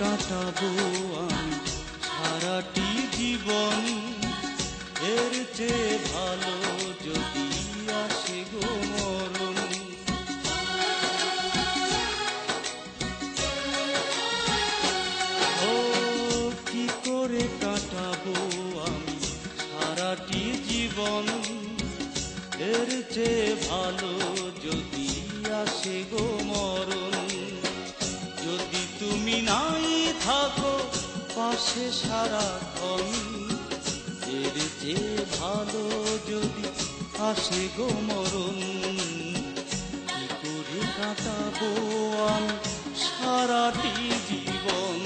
কাটাবো আমি সারাটি জীবন, এর চেয়ে ভালো যদি আসে গো মরণ। ও কি করে কাটাবো আমি সারাটি জীবন, এর চেয়ে ভালো যদি আসে গো মরণ। যদি তুমি নাই থাকো পাশে সারাক্ষণ, এর চেয়ে ভালো যদি আসে গো মরণ। কি করে কাটাবো আমি সারাটি জীবন।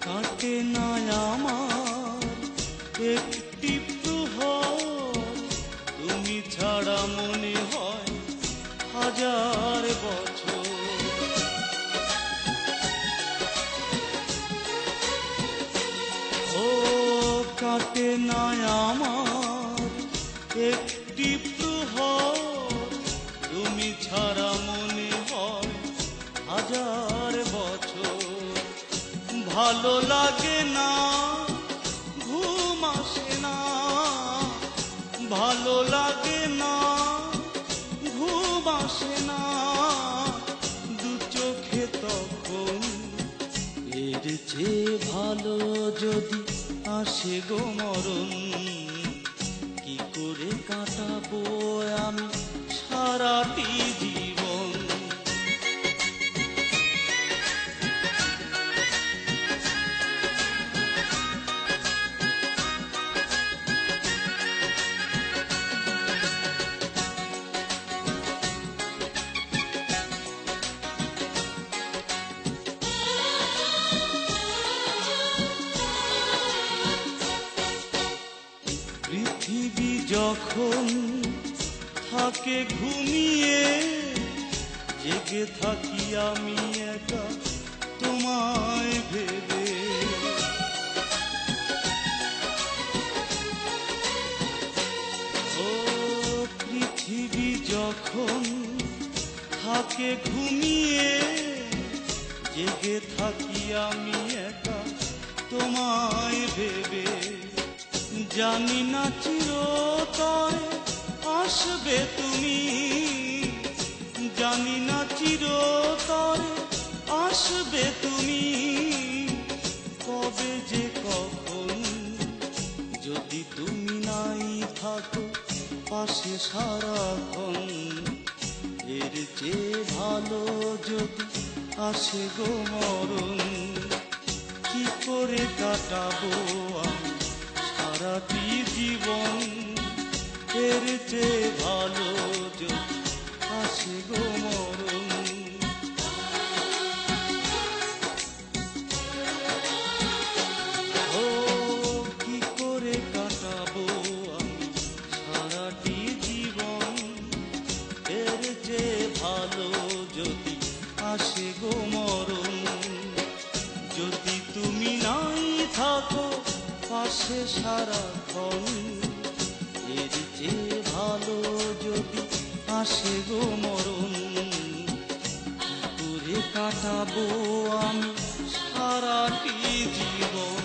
কাটে না আমার একটি প্রহর, তুমি ছাড়া মনে হয় হাজার বছর। ও কাটে না আমার একটি প্রহর, তুমি ছাড়া মনে হয় হাজার বছর। ভালো লাগে না, ঘুম আসে না, ভালো লাগে না, ঘুম আসে না দু চোখে তখন। এর চেয়ে ভালো যদি আসে গো মরণ। কি করে কাটাবো আমি সারাটি জীবন। পৃথিবী যখন থাকে ঘুমিয়ে, জেগে থাকি আমি একা তোমায় ভেবে। ও পৃথিবী যখন থাকে ঘুমিয়ে, জেগে থাকি আমি একা তোমায় ভেবে। জানি না চিরতরে আসবে তুমি, জানি না চিরতরে আসবে তুমি। কবে যে কখন, যদি তুমি নাই থাকো পাশে সারাক্ষণ। এর চেয়ে ভালো যদি আসে গো মরণ। কি করে কাটাবো আমি সারাটি জীবন, এর চেয়ে ভালো যদি আসে গো মরণ। ও কি করে কাটাবো আমি সারাটি জীবন, এর চেয়ে ভালো যদি আসে গো মরণ। যদি তুমি নাই থাকো পাশে সারাক্ষণ, এর চেয়ে ভালো যদি আসে গো মরণ। কি করে কাটাবো আমি সারাটি জীবন।